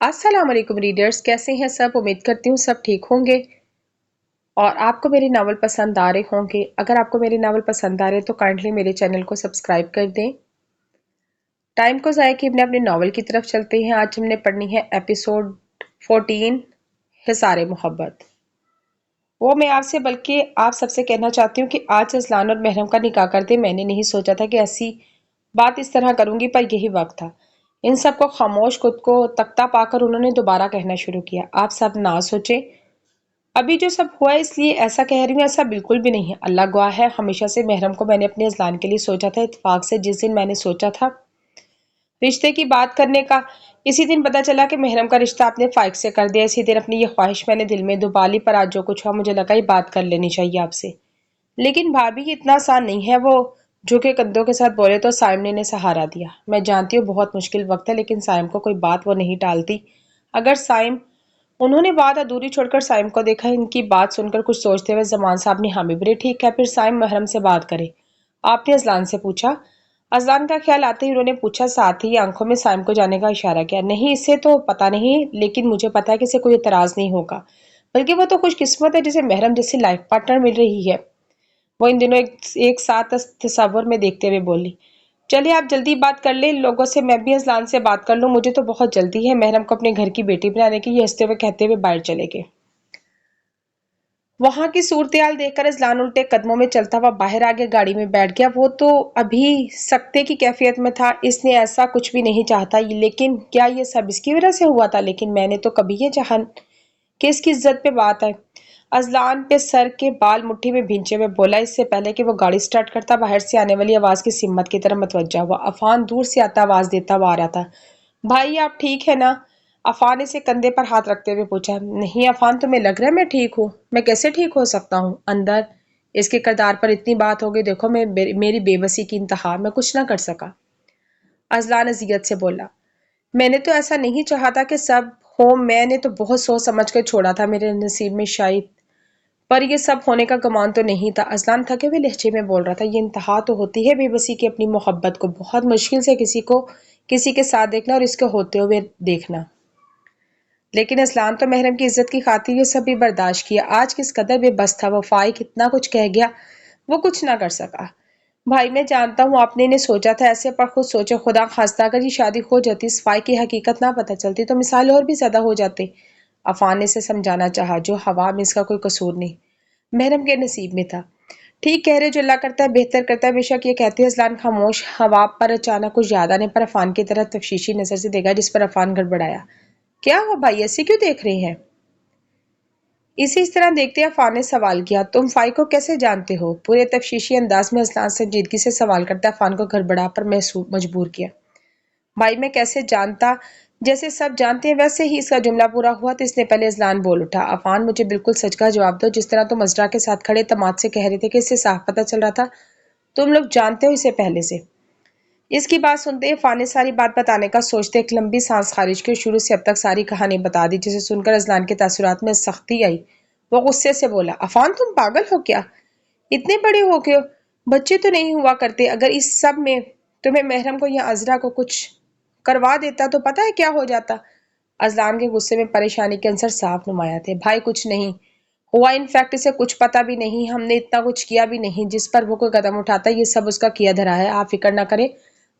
अस्सलाम वालेकुम रीडर्स, कैसे हैं सब। उम्मीद करती हूँ सब ठीक होंगे और आपको मेरे नावल पसंद आ रहे होंगे। अगर आपको मेरे नावल पसंद आ रहे हैं तो काइंडली मेरे चैनल को सब्सक्राइब कर दें। टाइम को ज़ाया किए बिना अपने नावल की तरफ चलते हैं। आज हमने पढ़नी है एपिसोड 14 हिसारे मोहब्बत। वो मैं आपसे बल्कि आप सबसे कहना चाहती हूँ कि आज अजलान और महरम का निकाह कर दे। मैंने नहीं सोचा था कि ऐसी बात इस तरह करूंगी, पर यही वक्त था। इन सब को खामोश खुद को तख्ता पाकर उन्होंने दोबारा कहना शुरू किया, आप सब ना सोचें, अभी जो सब हुआ है इसलिए ऐसा कह रही हूँ, ऐसा बिल्कुल भी नहीं है। अल्लाह गवाह है, हमेशा से महरम को मैंने अपने अजलान के लिए सोचा था। इत्तेफाक से जिस दिन मैंने सोचा था रिश्ते की बात करने का, इसी दिन पता चला कि महरम का रिश्ता आपने फाइक से कर दिया। इसी दिन अपनी ये ख्वाहिश मैंने दिल में दुबा ली, पर आज जो कुछ हुआ मुझे लगा ये बात कर लेनी चाहिए आपसे। लेकिन भाभी ये इतना आसान नहीं है। वो झुके कंधों के साथ बोले तो साइमने ने सहारा दिया। मैं जानती हूँ बहुत मुश्किल वक्त है, लेकिन साइम को कोई बात वो नहीं टालती। अगर साइम उन्होंने बात अधूरी छोड़कर साइम को देखा। इनकी बात सुनकर कुछ सोचते हुए जमान साहब ने हामी भरे, ठीक है फिर साइम महरम से बात करे। आपने अजलान से पूछा? अजलान का ख्याल आते ही उन्होंने पूछा, साथ ही आंखों में साइम को जाने का इशारा किया। नहीं, इससे तो पता नहीं, लेकिन मुझे पता है कि इसे कोई एतराज नहीं होगा। बल्कि वो तो खुशकिस्मत है जिसे महरम जैसी लाइफ पार्टनर मिल रही है। वो इन दिनों एक साथ तस्वर में देखते हुए बोली, चलिए आप जल्दी बात कर ले लोगों से, मैं भी अजलान से बात कर लूं, मुझे तो बहुत जल्दी है। महरम को अपने घर की बेटी बनाने की, ये हंसते हुए कहते हुए बाहर चले गए। वहां की सूरत-हाल देखकर अजलान उल्टे कदमों में चलता हुआ बाहर आ गया, गाड़ी में बैठ गया। वो तो अभी सख्ते की कैफियत में था, इसने ऐसा कुछ भी नहीं चाहता। लेकिन क्या ये सब इसकी वजह से हुआ था? लेकिन मैंने तो कभी ये चाहा कि इसकी इज्जत पे बात आए। अजलान पे सर के बाल मुट्ठी में भींचे हुए बोला। इससे पहले कि वो गाड़ी स्टार्ट करता, बाहर से आने वाली आवाज की सिम्मत की तरफ मतवज्जा हुआ। अफान दूर से आता आवाज देता हुआ आ रहा था। भाई आप ठीक है ना? अफान इसे कंधे पर हाथ रखते हुए पूछा। नहीं अफान, तुम्हें लग रहा है मैं ठीक हूँ? मैं कैसे ठीक हो सकता हूँ? अंदर इसके किरदार पर इतनी बात हो गई, देखो मैं मेरी बेबसी की इंतहा, मैं कुछ ना कर सका। अजलान अजियत से बोला, मैंने तो ऐसा नहीं चाहा था कि सब हो, मैंने तो बहुत सोच समझ कर छोड़ा था, मेरे नसीब में शायद, पर ये सब होने का गुमान तो नहीं था। अजलान थके हुए लहजे में बोल रहा था, ये इंतहा तो होती है बेबसी की, अपनी मोहब्बत को बहुत मुश्किल से किसी के साथ देखना और इसके होते हुए देखना। लेकिन अजलान तो महरम की इज्जत की खातिर ये सब भी बर्दाश्त किया। आज किस कदर बेबस था वो। फाइक इतना कुछ कह गया, वो कुछ ना कर सका। भाई मैं जानता हूँ आपने इन्हें सोचा था ऐसे, पर खुद सोचो, खुदा खास्ता अगर ये शादी हो जाती, इस फाइक की हकीकत ना पता चलती, तो मिसाल और भी ज्यादा हो जाते। अफान ने से समझाना चाहा, जो हवा में इसका कोई कसूर नहीं, महरम के नसीब में था। ठीक कह रहे, जो अल्लाह करता है बेहतर करता है। बेशक, ये कहते हैं। अजलान खामोश। हवा पर अचानक कुछ याद आने पर अफान की तरफ तफशीशी नजर से देखा, जिस पर अफान गड़बड़ाया। क्या हुआ भाई, ऐसे क्यों देख रहे हैं? इस तरह देखते अफान ने सवाल किया, तुम फाई को कैसे जानते हो? पूरे तफशीशी अंदाज में अजलान संजीदगी से सवाल करता अफान को गड़बड़ा पर मजबूर किया। भाई मैं कैसे जानता? जैसे सब जानते हैं वैसे ही। इसका जुमला पूरा हुआ तो इसने पहले अजलान बोल उठा, अफान मुझे बिल्कुल सच का जवाब दो, जिस तरह तुम मजरा के साथ खड़े तमाद से कह रहे थे कि इससे साफ पता चल रहा था तुम लोग जानते हो इसे पहले से। इसकी बात सुनते ही फान ने सारी बात बताने का सोचते एक लंबी सांस खारिज की, शुरू से अब तक सारी कहानी बता दी, जिसे सुनकर अजलान के तासुरात में सख्ती आई। वो गुस्से से बोला, अफान तुम पागल हो क्या? इतने बड़े हो गए, बच्चे तो नहीं हुआ करते। अगर इस सब में तुम्हें महरम को या अजरा को कुछ करवा देता तो पता है क्या हो जाता? अजलान के गुस्से में परेशानी के अंसर साफ नुमाया थे। भाई कुछ नहीं हुआ, इनफैक्ट इसे कुछ पता भी नहीं, हमने इतना कुछ किया भी नहीं जिस पर वो कोई कदम उठाता। ये सब उसका किया धरा है, आप फिक्र ना करें।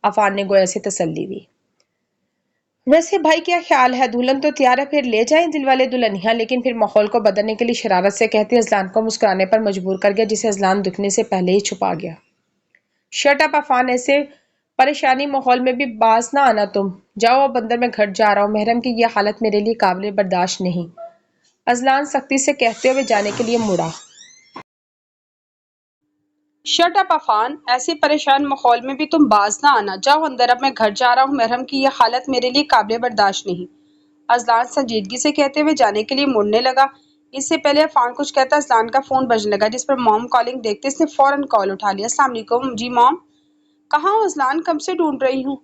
अफान ने गोया से तसल्ली दी। वैसे भाई क्या ख्याल है, दुल्हन तो तैयार है, फिर ले जाएं दिलवाले दुल्हनिया? लेकिन फिर माहौल को बदलने के लिए शरारत से कहते अजलान को मुस्कुराने पर मजबूर कर गया, जिसे अजलान दुखने से पहले ही छुपा गया। शट अप अफान, ऐसे परेशानी माहौल में भी बाज ना आना तुम। जाओ अब अंदर, मैं घर जा रहा हूँ, महरम की यह हालत मेरे लिए काबिल बर्दाश्त नहीं। अजलान सख्ती से कहते हुए जाने के लिए मुड़ा। शट अप अफान, ऐसे परेशान माहौल में भी तुम बाज ना आना। जाओ अंदर, अब मैं घर जा रहा हूँ, महरम की यह हालत मेरे लिए काबिल बर्दाश्त नहीं। अजलान संजीदगी से कहते हुए जाने के लिए मुड़ने लगा। इससे पहले अफान कुछ कहता अजलान का फोन बजने लगा, जिस पर मॉम कॉलिंग देखते इसने फौरन कॉल उठा लिया। अस्सलाम वालेकुम। जी मॉम। कहाँ हो अजलान, कब से ढूंढ रही हूँ?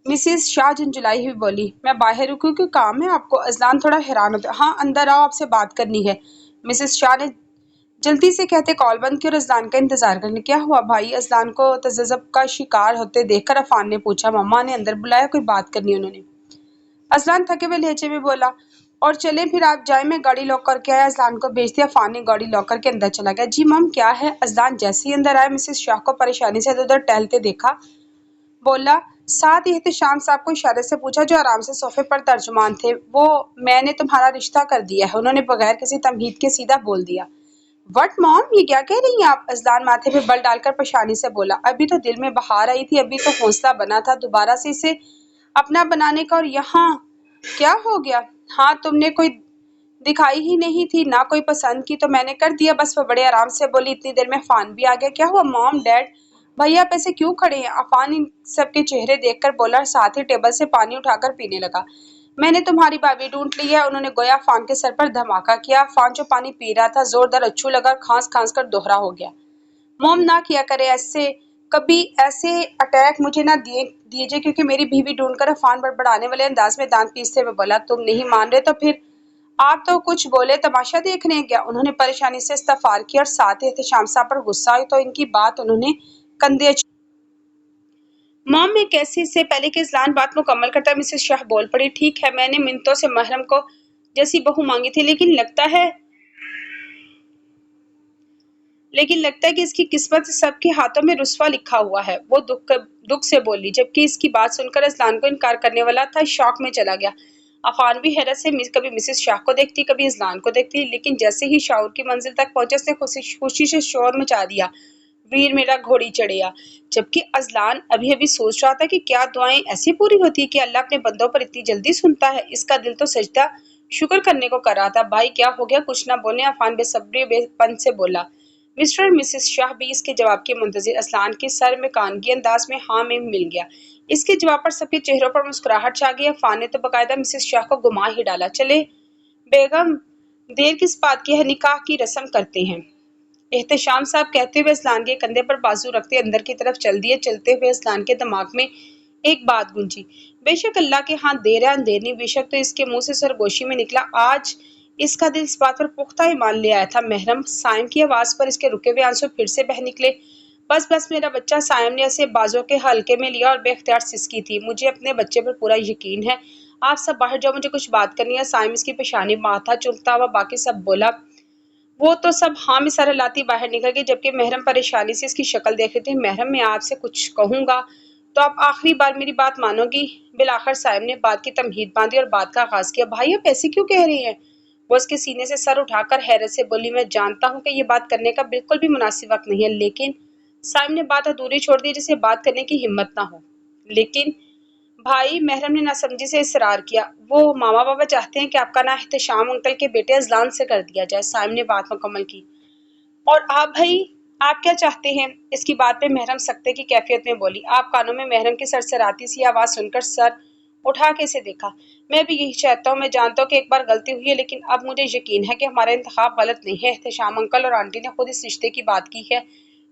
मिसेस शाह झुंझुलाई हुई बोली। मैं बाहर रुकी, क्यों काम है आपको? अजलान थोड़ा हैरान होता। हाँ अंदर आओ, आपसे बात करनी है। मिसेस शाह ने जल्दी से कहते कॉल बंद की और अजलान का इंतजार करने। क्या हुआ भाई? अजलान को तजब्ब का शिकार होते देखकर अफान ने पूछा। मम्मा ने अंदर बुलाया, कोई बात करनी उन्होंने। अजलान थके हुए लहजे में बोला। और चले फिर आप जाए, मैं गाड़ी लॉक करके आया। अजलान को भेज दिया। अफान ने गाड़ी लॉक करके अंदर चला गया। जी मम क्या है? अजलान जैसे ही अंदर आया मिसेस शाह को परेशानी से उधर टहलते देखा, बोला। साथ ही एहतशाम साहब को इशारे से पूछा जो आराम से सोफे पर तर्जुमान थे। वो मैंने तुम्हारा रिश्ता कर दिया है, उन्होंने बगैर किसी तमहीद के सीधा बोल दिया। वट मॉम, ये क्या कह रही हैं आप? अजलान माथे पे बल डालकर परेशानी से बोला। अभी तो दिल में बहार आई थी, अभी तो हौसला बना था दोबारा से इसे अपना बनाने का, और यहाँ क्या हो गया? हाँ, तुमने कोई दिखाई ही नहीं थी, ना कोई पसंद की, तो मैंने कर दिया बस। वो बड़े आराम से बोली। इतनी देर में अफान भी आ गया। क्या हुआ मॉम डैड, भैया आप ऐसे क्यों खड़े हैं? अफान इन सबके चेहरे देखकर बोला, साथ ही टेबल से पानी उठाकर पीने लगा। मैंने तुम्हारी भाभी ढूंढ ली है, उन्होंने गोया अफान के सर पर धमाका किया। अफान जो पानी पी रहा था जोरदार अच्छू लगा, खांस खांस कर दोहरा हो गया। मोम ना किया करे ऐसे, कभी ऐसे अटैक मुझे ना दीजिए, क्योंकि मेरी बीवी ढूंढकर अफान बड़बड़ाने वाले अंदाज में दांत पीसते हुए बोला। तुम नहीं मान रहे तो फिर आप तो कुछ बोले, तमाशा देखने गया। उन्होंने परेशानी से इस्तफार किया और साथ ही एहतशाम साहब पर गुस्सा आई तो इनकी बात उन्होंने कंधे। मॉम में कैसी से पहले कि इजलान बात मुकम्मल करता मिसेस शाह बोल पड़ी। ठीक है, मैंने मिन्नतों से महरम को जैसी बहू मांगी थी, लेकिन लगता है कि इसकी किस्मत सबके हाथों में रुस्वा लिखा हुआ है। वो दुख से बोली, जबकि इसकी बात सुनकर इजलान को इनकार करने वाला था शौक में चला गया। अफान भी हैरत से कभी मिसेस शाह को देखती, कभी इजलान को देखती, लेकिन जैसे ही शाऊर की मंजिल तक पहुंचे उसने खुशी से शोर मचा दिया। वीर मेरा घोड़ी चढ़िया। जबकि अजलान अभी अभी सोच रहा था कि क्या दुआएं ऐसी पूरी होती है कि अल्लाह अपने बंदों पर इतनी जल्दी सुनता है। इसका दिल तो सजदा शुक्र करने को कर रहा था। भाई क्या हो गया? कुछ ना बोलने अफान बेसब्री बेपन से बोला। मिस्टर और मिसेस शाह भी इसके जवाब के मुंतजिर। अजलान के सर में कानगी अंदाज में हाँ में मिल गया। इसके जवाब पर सबके चेहरों पर मुस्कुराहट छा गई। अफान ने तो बाकायदा मिसेस शाह को घुमा ही डाला। चले बेगम, देर किस बात की है, निकाह की रस्म करते हैं। एहतशाम साहब कहते हुए अजलान के कंधे पर बाजू रखते अंदर की तरफ चल दिए। चलते हुए अजलान के दिमाग में एक बात गूंजी। बेशक अल्लाह के हाथ देर है अंधेर नहीं। बेशक तो इसके मुंह से सरगोशी में निकला। आज इसका दिल इस बात पर पुख्ता ईमान ले आया था। महरम साइम की आवाज पर इसके रुके हुए आंसू फिर से बह निकले। बस बस मेरा बच्चा। साइम ने इसे बाजों के हल्के में लिया और बेख्तियार सिसकी थी। मुझे अपने बच्चे पर पूरा यकीन है। आप सब बाहर जाओ, मुझे कुछ बात करनी है। साइम इसकी पेशानी माथा चुभता हुआ बाकी सब बोला। वो तो सब हाँ में सर हिलाती बाहर निकल गई, जबकि महरम परेशानी से इसकी शक्ल देख रही थी। महरम, मैं आपसे कुछ कहूंगा तो आप आखिरी बार मेरी बात मानोगी? बिलाखिर साहिब ने बात की तमहीद बांधी और बात का आगाज किया। भाई आप ऐसे क्यों कह रही हैं? वो उसके सीने से सर उठाकर हैरत से बोली। मैं जानता हूँ कि ये बात करने का बिल्कुल भी मुनासिब वक्त नहीं है, लेकिन साहिब ने बात अधूरी छोड़ दी जिसे बात करने की हिम्मत ना हो। लेकिन भाई, महरम ने नासमझी से इसरार किया। वो मामा बाबा चाहते हैं कि आपका ना एहतशाम अंकल के बेटे अजलान से कर दिया जाए। साइम ने बात मुकम्मल की। और आप भाई, आप क्या चाहते हैं? इसकी बात पे महरम सख्ते की कैफियत में बोली। आप कानों में महरम की सरसराती सी आवाज सुनकर सर उठा के इसे देखा। मैं भी यही चाहता हूँ। मैं जानता हूँ कि एक बार गलती हुई है, लेकिन अब मुझे यकीन है कि हमारा इंतखाब गलत नहीं है। एहतशाम अंकल और आंटी ने खुद इस रिश्ते की बात की है।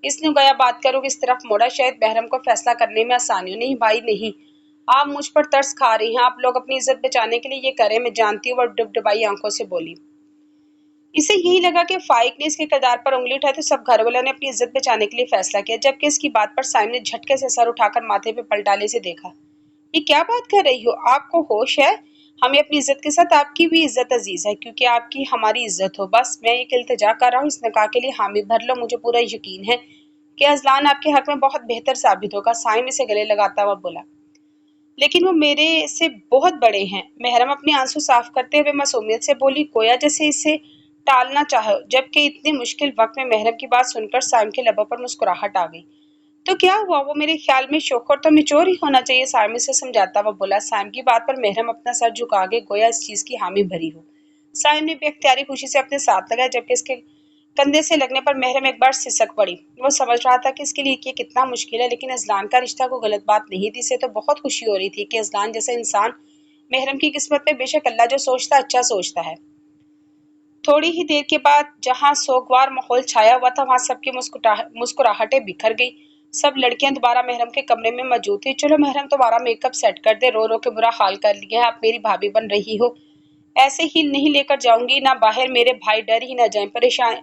इसने गया बात करो इस तरफ मोड़ा। शायद महरम को फैसला करने में आसानी हो। नहीं भाई नहीं, आप मुझ पर तरस खा रही हैं। आप लोग अपनी इज्जत बचाने के लिए ये करें, मैं जानती हूँ। वो डुबडुबाई आंखों से बोली। इसे यही लगा कि फाइक ने इसके किरदार पर उंगली उठाई तो सब घर वालों ने अपनी इज्जत बचाने के लिए फैसला किया। जबकि इसकी बात पर साइम ने झटके से सर उठाकर माथे पे पलटा ले से देखा। ये क्या बात कर रही हो? आपको होश है? हमें अपनी इज्जत के साथ आपकी भी इज्जत अजीज है, क्योंकि आपकी हमारी इज्जत हो। बस मैं एक इल्तिजा कर रहा हूँ, इस निकाह के लिए हामी भर लो। मुझे पूरा यकीन है कि अजलान आपके हक में बहुत बेहतर साबित होगा। साइम इसे गले लगाता हुआ बोला। लेकिन वो मेरे से बहुत बड़े हैं। महरम अपने आंसू साफ करते हुए मासूमियत से बोली, गोया जैसे इसे टालना चाहो। जबकि इतने मुश्किल वक्त में महरम की बात सुनकर साइम के लबों पर मुस्कुराहट आ गई। तो क्या हुआ? वो मेरे ख्याल में शोखर तो मिचोर ही होना चाहिए। साइम से समझाता हुआ बोला। साइम की बात पर महरम अपना सर झुका के गोया इस चीज की हामी भरी हो। साइम ने बेख्तियारी खुशी से अपने साथ लगाया, जबकि इसके कंधे से लगने पर महरम एक बार सिसक पड़ी। वो समझ रहा था कि इसके लिए ये कितना मुश्किल है, लेकिन अजलान का रिश्ता को गलत बात नहीं थी। इसे तो बहुत खुशी हो रही थी कि अजलान जैसा इंसान महरम की किस्मत में। बेशक अल्लाह जो सोचता अच्छा सोचता है। थोड़ी ही देर के बाद जहां सोगवार माहौल छाया हुआ था, वहां सबकी मुस्कुराहटें बिखर गई। सब लड़कियां दोबारा महरम के कमरे में मौजूद थी। चलो महरम, तुम्हारा मेकअप सेट कर दे। रो रो के बुरा हाल कर लिया है। आप मेरी भाभी बन रही हो, ऐसे ही नहीं लेकर जाऊंगी ना बाहर। मेरे भाई डर ही ना जाएं। परेशान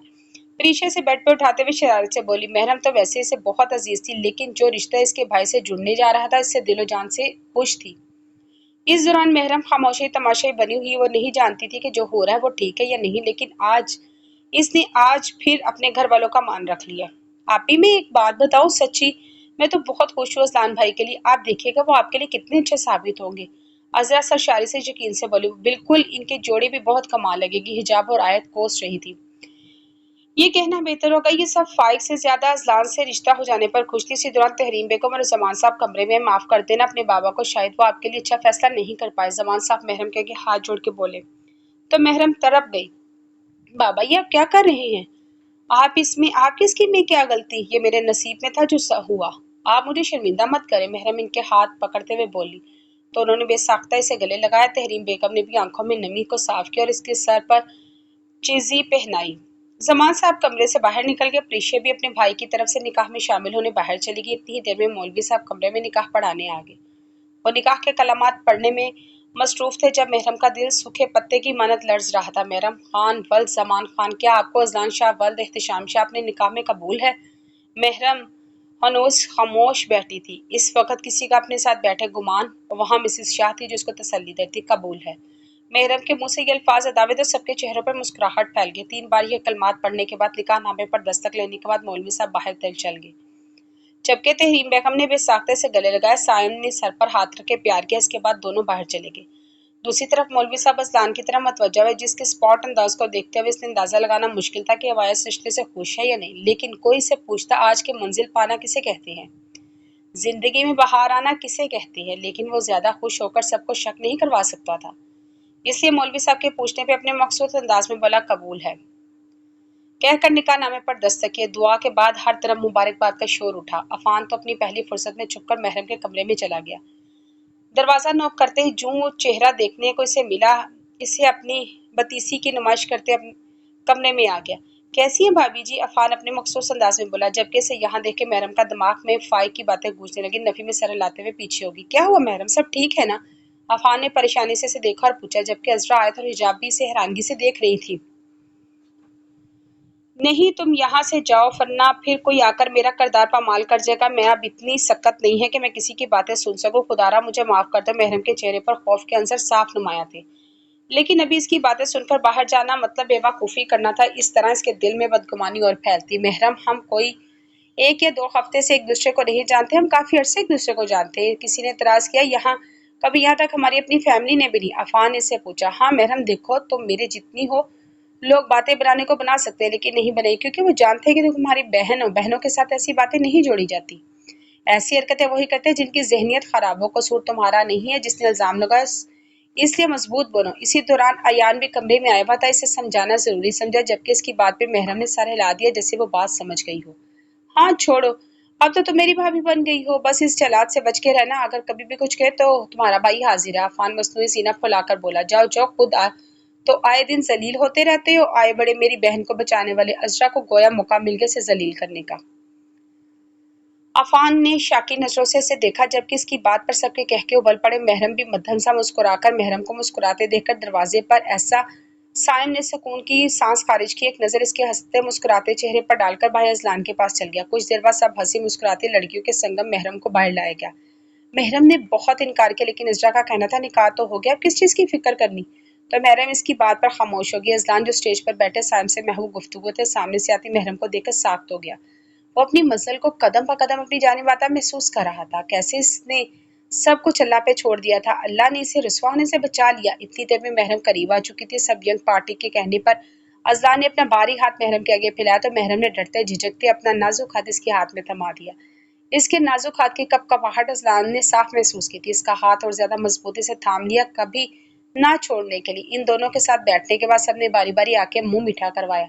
परीशा से बेड पे उठाते हुए शरारत से बोली। महरम तो वैसे इसे बहुत अजीज थी, लेकिन जो रिश्ता इसके भाई से जुड़ने जा रहा था इससे दिलो जान से खुश थी। इस दौरान महरम खामोशी तमाशाई बनी हुई, वो नहीं जानती थी कि जो हो रहा है वो ठीक है या नहीं, लेकिन आज फिर अपने घर वालों का मान रख लिया। आप ही मैं एक बात बताऊं, सच्ची मैं तो बहुत खुश हूँ अजलान भाई के लिए। आप देखिएगा वो आपके लिए कितने अच्छे साबित होंगे। अजरा सरशारी से यकीन से बोली, बिल्कुल, इनके जोड़ी भी बहुत कमाल लगेगी। हिजाब और आयत कोस रही थी। ये कहना बेहतर होगा, ये सब फाइक से ज्यादा अजलान से रिश्ता हो जाने पर खुश थी। इसी दौरान तहरीम बेगम और जमान साहब कमरे में, माफ कर देना अपने बाबा को, शायद वो आपके लिए अच्छा फैसला नहीं कर पाए। जमान साहब महरम के आगे हाथ जोड़ के बोले। तो महरम तड़प गई। बाबा ये आप क्या कर रहे हैं? आपकी इसकी में क्या गलती? ये मेरे नसीब में था जो हुआ। आप मुझे शर्मिंदा मत करें, महरम इनके हाथ पकड़ते हुए बोली। तो उन्होंने बेसाख्ता इसे गले लगाया। तहरीम बेगम ने भी आंखों में नमी को साफ किया और इसके सर पर चीजी पहनाई। जमान साहब कमरे से बाहर निकल गए। प्रीशिया भी अपने भाई की तरफ से निकाह में शामिल होने बाहर चली गई। इतनी ही देर में मौलवी साहब कमरे में निकाह पढ़ाने आ गए। वो निकाह के कलामात पढ़ने में मसरूफ थे जब महरम का दिल सूखे पत्ते की मानत लर्ज रहा था। महरम खान वल्द जमान खान, क्या आपको अजलान शाह वल्द एहतशाम शाह अपने निकाह में कबूल है? महरम हनोस खामोश बैठी थी। इस वक्त किसी का अपने साथ बैठे गुमान। वहां मिसिस शाह थी जो उसको तसल्ली देती, कबूल है। महरम के मुंह से ये अल्फाज अदावे तो सबके चेहरों पर मुस्कुराहट फैल गई। 3 बार ये कलमात पढ़ने के बाद, निकाह नामे पर दस्तक लेने के बाद मौलवी साहब बाहर चल गए। जबकि तहरीम बेगम ने बेसाख्ते से गले लगाया। सायन ने सर पर हाथ रख के प्यार किया। इसके बाद दोनों बाहर चले गए। दूसरी तरफ मौलवी साहब अजलान की तरफ मतवज्जा हुए, जिसके स्पॉट अंदाज को देखते हुए इसने अंदाजा लगाना मुश्किल था कि अवायस रिश्ते से खुश है या नहीं। लेकिन कोई से पूछता, आज के मंजिल पाना किसे कहते हैं, जिंदगी में बहार आना किसे कहते हैं, लेकिन वो ज्यादा खुश होकर सबको शक नहीं करवा सकता था। इसलिए मौलवी साहब के पूछने पे अपने मखसूस अंदाज में बोला, कबूल है कहकर निकाह नामे पर दस्तक किए। दुआ के बाद हर तरफ मुबारकबाद का शोर उठा। अफान तो अपनी पहली फुर्सत में छुपकर महरम के कमरे में चला गया। दरवाजा नॉक करते ही जूं वो चेहरा देखने को इसे मिला, इसे अपनी बतीसी की नुमाइश करते कमरे में आ गया। कैसी है भाभी जी? अफान अपने मखसूस अंदाज में बोला, जबकि इसे यहाँ देख के महरम का दिमाग में फाइक की बातें गूंजने लगी। नफी में सर हिलाते हुए पीछे होगी। क्या हुआ महरम, सब ठीक है ना? अफान ने परेशानी से इसे देखा और पूछा, जबकि अजरा आयत और हिजाब भी इसे हैरानगी से देख रही थी। नहीं, तुम यहाँ से जाओ, वरना फिर कोई आकर मेरा किरदार पामाल कर जाएगा। मैं अब इतनी सख्त नहीं है कि मैं किसी की बातें सुन सकूं। खुदारा मुझे माफ कर दो। महरम के चेहरे पर खौफ के अंसर साफ नुमाया थे। लेकिन अभी इसकी बातें सुनकर बाहर जाना मतलब बेवकूफ़ी करना था। इस तरह इसके दिल में बदगुमानी और फैलती। महरम, हम कोई 1 या 2 हफ्ते से एक दूसरे को नहीं जानते, हम काफी अरसे एक दूसरे को जानते हैं। किसी ने इतराज किया, कभी यहाँ तक हमारी अपनी फैमिली ने भी नहीं। अफान ने इससे पूछा। हाँ महरम, देखो तुम मेरे जितनी हो, लोग बातें बनाने को बना सकते हैं लेकिन नहीं बनाई, क्योंकि वो जानते हैं कि तुम हमारी बहन हो। बहनों के साथ ऐसी बातें नहीं जोड़ी जाती। ऐसी हरकतें वही करते हैं जिनकी जहनियत खराब हो। कसूर तुम्हारा नहीं है जिसने इल्जाम लगाया, इसलिए मजबूत बनो। इसी दौरान अयान भी कमरे में आया हुआ था। इसे समझाना जरूरी समझा, जबकि इसकी बात पे महरम ने सर हिला दिया जैसे वो बात समझ गई हो। हाँ छोड़ो, अब तो तुम मेरी भाभी बन गई हो। बस इस चालात से बच के रहना, अगर कभी भी कुछ कहे तो तुम्हारा भाई हाजिर है। अफान मसनूई सीना फुलाकर बोला, जाओ जाओ, तो आए दिन जलील होते रहते हो। आए बड़े मेरी बहन को बचाने वाले। अजरा को गोया मौका मिल गया इसे जलील करने का। अफान ने शाकी नजरों से इसे देखा, जबकि इसकी बात पर सबके कह के उबल पड़े। महरम भी मध्यम सा मुस्कुराकर महरम को मुस्कुराते देखकर दरवाजे पर ऐसा साइम ने सुकून की सांस खारिज की। एक नजर इसके हंसते मुस्कुराते चेहरे पर डालकर भाई अजलान के पास चल गया। कुछ देर बाद सब हंसी मुस्कुराती लड़कियों के संगम महरम को बाहर लाया गया। महरम ने बहुत इनकार किया, लेकिन इजरा का कहना था, निकाह तो हो गया, अब किस चीज की फिक्र करनी। तो महरम इसकी बात पर खामोश हो गई। अजलान जो स्टेज पर बैठे साइम से महबूब गुफ्तगू थे, सामने से आती महरम को देखकर साख्त हो गया। वो अपनी मंजिल को कदम ब कदम अपनी जानिब आता महसूस कर रहा था। कैसे इसने सब कुछ अल्लाह पे छोड़ दिया था। अल्लाह ने इसे रुसवा होने से बचा लिया। इतनी देर में महरम करीब आ चुकी थी। सब यंग पार्टी के कहने पर अजलान ने अपना भारी हाथ महरम के आगे फैलाया तो महरम ने डरते झिझकते अपना नाजुक हाथ इसके हाथ में थमा दिया। इसके नाजुक हाथ की कपकपाहट अजलान ने साफ महसूस की थी। इसका हाथ और ज्यादा मजबूती से थाम लिया, कभी ना छोड़ने के लिए। इन दोनों के साथ बैठने के बाद सबने बारी बारी आके मुंह मीठा करवाया।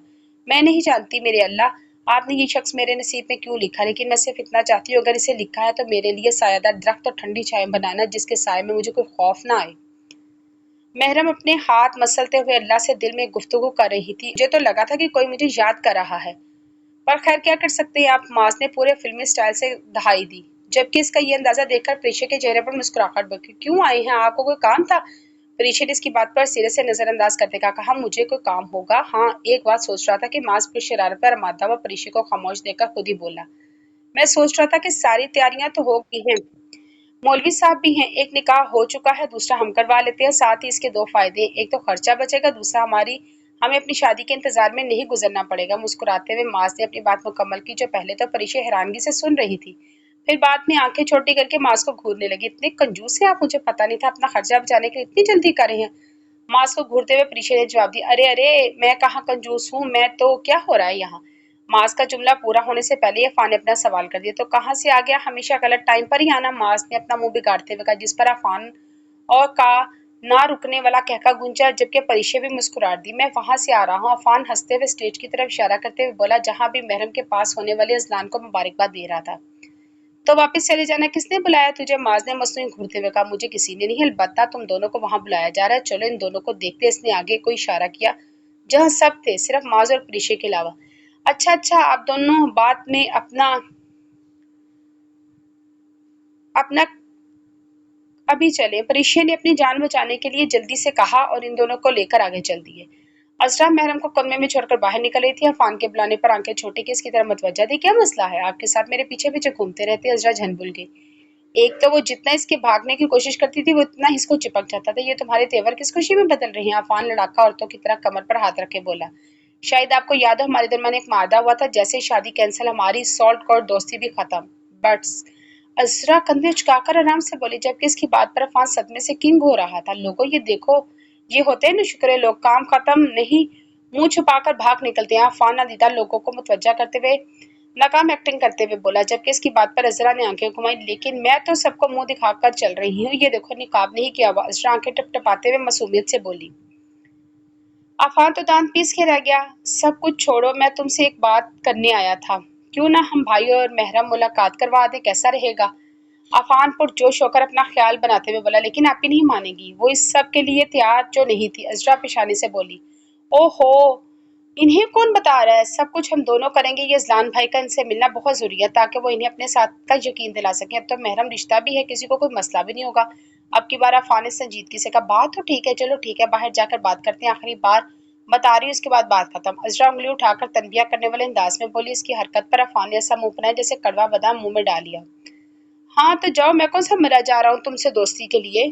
मैं नहीं जानती मेरे अल्लाह, आपने ये शख्स मेरे नसीब में क्यों लिखा, लेकिन मैं सिर्फ इतना चाहती हूँ, अगर इसे लिखा है तो मेरे लिए सायादार दरख्त और ठंडी छाया बनाना, जिसके साय में मुझे कोई खौफ ना आए। महरम अपने हाथ मसलते हुए अल्लाह से दिल में गुफ्तगू कर रही थी। मुझे तो लगा था कि कोई मुझे याद कर रहा है, पर खैर क्या कर सकते हैं आप। माज ने पूरे फिल्मी स्टाइल से दहाई दी, जबकि इसका ये अंदाजा देखकर प्रीशा के चेहरे पर मुस्कुराहट बकी। क्यों आए हैं, आपको कोई काम था? प्रीशा ने इसकी बात पर सिरे से नजरअंदाज करते कहा, मुझे कोई काम होगा। हाँ, एक बात सोच रहा था कि माज पर शरारत पर मादा व प्रीशा को खामोश देखकर खुद ही बोला, मैं सोच रहा था कि सारी तैयारियां तो हो गई हैं, मौलवी साहब भी हैं, एक निकाह हो चुका है, दूसरा हम करवा लेते हैं, साथ ही इसके दो फायदे हैं, एक तो खर्चा बचेगा, दूसरा हमें अपनी शादी के इंतजार में नहीं गुजरना पड़ेगा। मुस्कुराते हुए मास ने अपनी बात मुकम्मल की, जो पहले तो परिशे हैरानगी से सुन रही थी, फिर बाद में आंखें छोटी करके मास को घूरने लगी। इतने कंजूस हैं आप, मुझे पता नहीं था अपना खर्चा बचाने के लिए इतनी जल्दी कर रहे हैं। मास को घूरते हुए परिशे ने जवाब दिया, अरे अरे, मैं कहाँ कंजूस हूँ, मैं तो क्या हो रहा है यहाँ। मास का जुमला पूरा होने से पहले ही अफान ने अपना सवाल कर दिया, तो कहाँ से आ गया, हमेशा गलत टाइम पर ही आना। मास ने अपना मुंह बिगाड़ते हुए कहा, जिस पर अफान और का ना रुकने वाला कहका गूंजा, जबकि परिशे भी मुस्कुरा दी। मैं वहां से आ रहा हूँ। अफान हंसते हुए स्टेज की तरफ इशारा करते हुए बोला, जहां भी महरम के पास होने वाले अजलान को मुबारकबाद दे रहा था। तो वापस चले जाना, किसने बुलाया तुझे, माज ने मसनूई घूरते हुए कहा। मुझे किसी ने नहीं, अलबत्ता तुम दोनों को वहां बुलाया जा रहा है, चलो इन दोनों को देखते। इसने आगे कोई इशारा किया जहाँ सब थे, सिर्फ माज और परिशे के अलावा। अच्छा अच्छा, आप दोनों बात में अपना अपना अभी चले। परिशे ने अपनी जान बचाने के लिए जल्दी से कहा और इन दोनों को लेकर आगे चल दिए। अजरा महरम को कमरे में छोड़कर बाहर निकल रही थी। अफान के बुलाने पर आंखें छोटी की इसकी तरफ मतवज्जा थी। क्या मसला है, आपके साथ मेरे पीछे पीछे घूमते रहते। अजरा झन भूल गई। एक तो वो जितना इसके भागने की कोशिश करती थी, वो इतना इसको चिपक जाता था। ये तुम्हारे तेवर किस खुशी में बदल रहे हैं। अफान लड़ाका औरतों की तरह कमर पर हाथ रखे बोला, शायद आपको याद हो हमारे दरमियान एक मादा हुआ था, जैसे शादी कैंसिल हमारी सॉल्ट कोर्ट दोस्ती भी खत्म। बट्स असरा कंधे झुकाकर आराम से बोली, जबकि इसकी बात पर अफान सदमे से किंग हो रहा था। लोगों ये देखो, ये होते हैं शुक्र लोग, काम खत्म नहीं मुंह छुपाकर भाग निकलते हैं। अफान नादीदा लोगों को मुतवज्जा करते हुए नाकाम एक्टिंग करते हुए बोला, जबकि इसकी बात पर अजरा ने आंखें घुमाई, लेकिन मैं तो सबको मुंह दिखाकर चल रही हूँ, ये देखो निकाब नहीं किया हुआ। अजरा आंखें टपटपाते हुए मासूमियत से बोली। अफान तो दांत पीस के रह गया। सब कुछ छोड़ो, मैं तुमसे एक बात करने आया था, क्यों ना हम भाई और महरम मुलाकात करवा दे, कैसा रहेगा। अफान पुरजोश होकर अपना ख्याल बनाते हुए बोला, लेकिन आप ही नहीं मानेगी, वो इस सब के लिए तैयार जो नहीं थी। अजरा पेशानी से बोली, ओहो, इन्हें कौन बता रहा है, सब कुछ हम दोनों करेंगे। ये अजलान भाई का इनसे मिलना बहुत जरूरी है, ताकि वो इन्हें अपने साथ का यकीन दिला सके। अब तो महरम रिश्ता भी है, किसी को कोई मसला भी नहीं होगा। अब की बार अफान ने संजीदगी से कहा, बात तो ठीक है, चलो ठीक है, बाहर जाकर बात करते हैं, आखिरी बार बता रही हूँ, उसके बाद बात खत्म। अजरा उंगली उठाकर तनबिया करने वाले अंदाज में बोली। इसकी हरकत पर अफान ने ऐसा मुंह बनाया जैसे कड़वा बादाम मुंह में डाल लिया। हाँ तो जाओ, मैं कौन सा मरा जा रहा हूँ तुमसे दोस्ती के लिए।